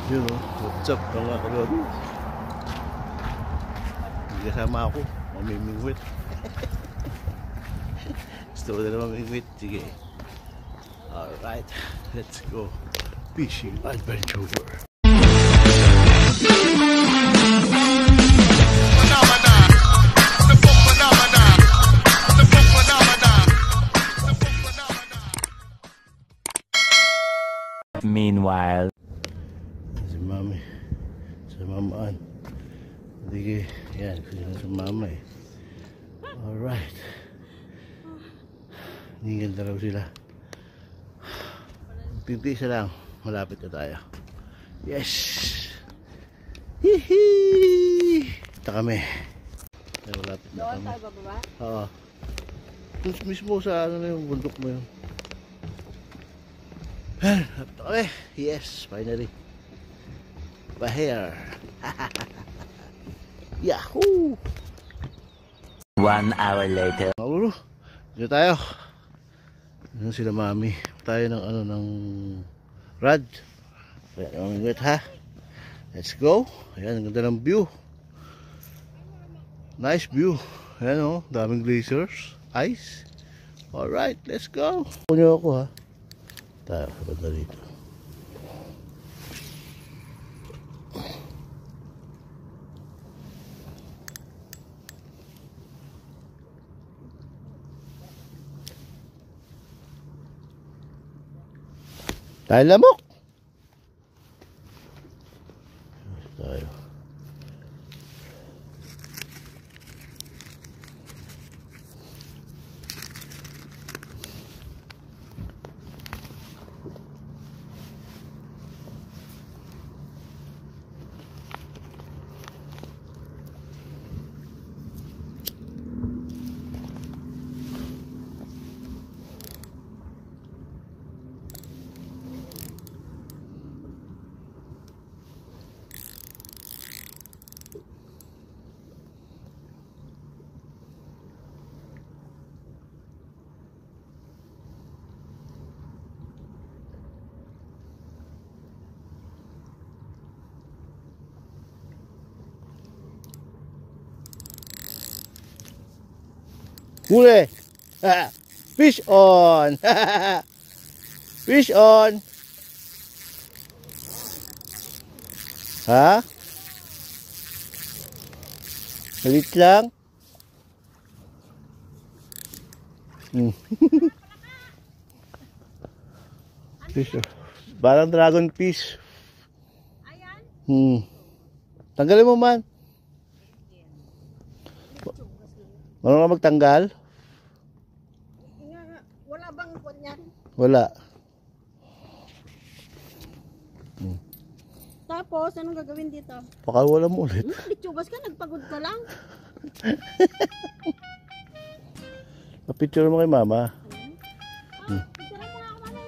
Yun o, what's up mga kalod? Hindi kasama ako, mamimingwit. Gusto ko na mamimingwit, sige. Alright, let's go fishing adventure. Meanwhile, si mami sa mamaan, sige, yan kasi sa mama eh. Alright, hindi ganda raw sila. Pintisa lang, malapit na tayo. Yes, hihi, ito kami. Malapit na kami. Oo, doon mismo sa ano na yung bundok mo yun. Okay, yes, finally. Bahir. Yahoo! 1 hour later. Mauro, dito tayo. Ano sila mami? Tayo ng ano, ng rod. Kaya mamingwit ha. Let's go. Ayan, ang ganda ng view. Nice view. Ayan o, daming glaciers. Ice. Alright, let's go. Punyo ako ha. Tayo sa banda dito. Tayo lamok. Tayo. Huli! Fish on! Fish on! Ha? Malit lang? Fish on. Parang dragon fish. Ayan? Tanggalin mo man. Marunong ka magtanggal? Wala bang kuwan yan? Wala. Tapos, anong gagawin dito? Pakawala mo ulit. Litsubas ka, nagpagod ka lang. Napicture mo kay mama. Picture mo na ako, mami.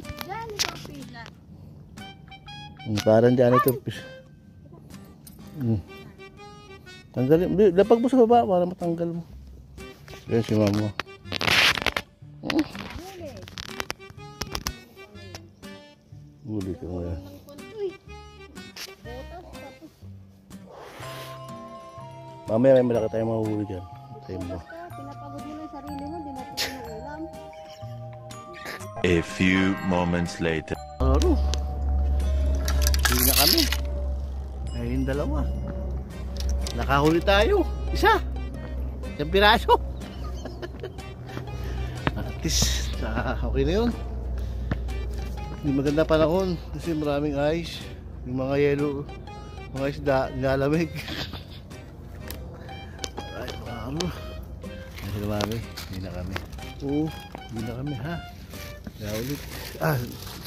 Diyan, ito ang pila. Parang dyan ito. Tanggalin. Lapag mo sa baba para matanggal mo. Yan si mama. Huli ka ngayon. Mamaya may malaki tayong mahuhuli dyan. Tayo mo. Pinapagod mo na yung sarili mo, di mo ito yung ulam. A few moments later. Ano? Hindi na kami. Ayun dalawa. Nakahuli tayo. Isa. Isang piraso. At least, okay na yun. Hindi maganda panahon kasi maraming ice. Yung mga yellow, mga isda, nilalamig. Alright, mga ano. Hindi na mami. Hindi na kami. Oo, hindi na kami ha. Kaya ulit.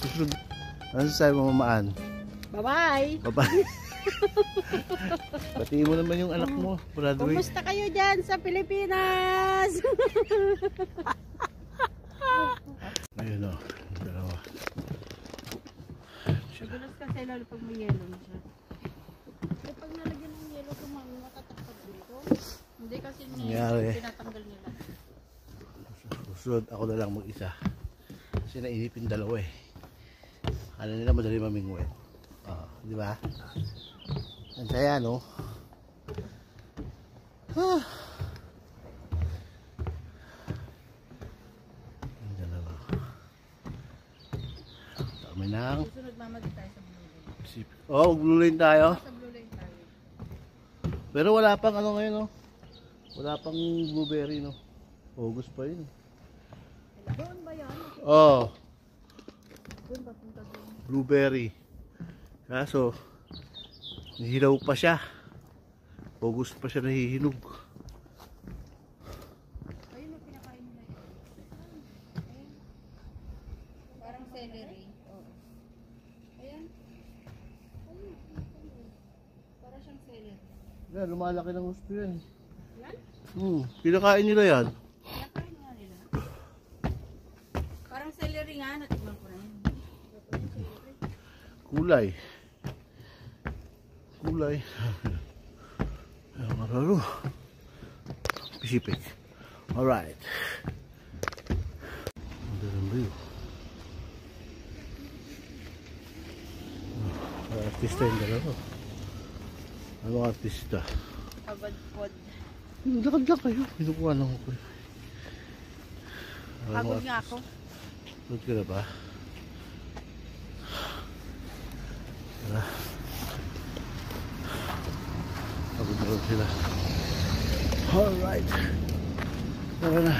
Susunod. Ano sasabi mo mamaan? Bye-bye! Bye-bye. Batiin mo naman yung anak mo. Kumusta kayo dyan sa Pilipinas? Ayun o, dalawa. Magulas kasi lalo pag may yellow na siya. Eh, pag nalagyan ng yellow, matatakpag dito. Hindi kasi tinatanggal nila. Susunod ako na lang mag-isa. Kasi nainipin dalawa eh. ano nila madali mamingwit. Di ba? Ang saya, no? Ang dalawa. Dami nang Susunod mama di tayo sa Blue Lane. Blue Lane tayo. Sa Blue Lane tayo. Pero wala pang ano ngayon, no? Wala pang blueberry, no? August pa yun. Doon ba yan? Doon papunta doon. Blueberry. Kaso, nahihilaw pa siya. August pa siya nahihinog. Ayun ang pinakain nila yun. Ayun. Parang celery. Oo. Ayan. Ayun. Parang siyang celery. Yan, lumalaki ng gusto yan. Yan? Pinakain nila yan. Pinakain nga nila. Parang celery nga. Natigman ko na yun. Kulay. Kulay. Ayan mga laro. Pacific. Alright. Ang dalang view. Artista yung dalawa. Ano artista? Abad-pod. Lakad lang kayo. Pinukuha lang ako. Pagod nga ako. Pagod ka na ba? Tara. Pagod na rin sila. Alright. Tara na.